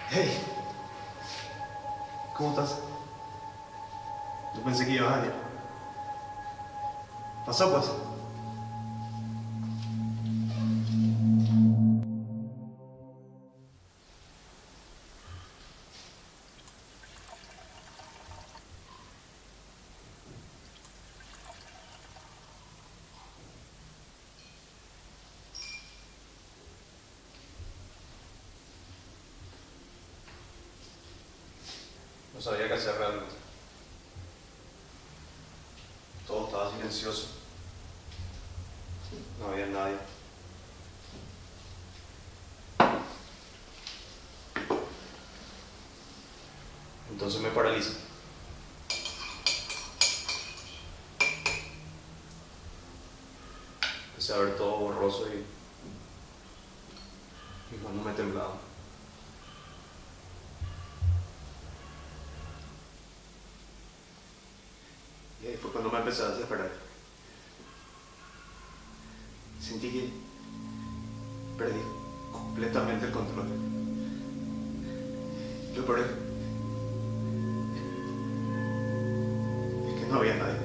Hey, ¿cómo estás? Yo pensé que ibas a ir. Pasó pues. No sabía qué hacer realmente. Todo estaba silencioso. No había nadie. Entonces me paraliza. Empecé a ver todo borroso y mis manos me temblaban. Y ahí fue cuando me empecé a desesperar. Sentí que perdí completamente el control. Lo peor es que no había nadie.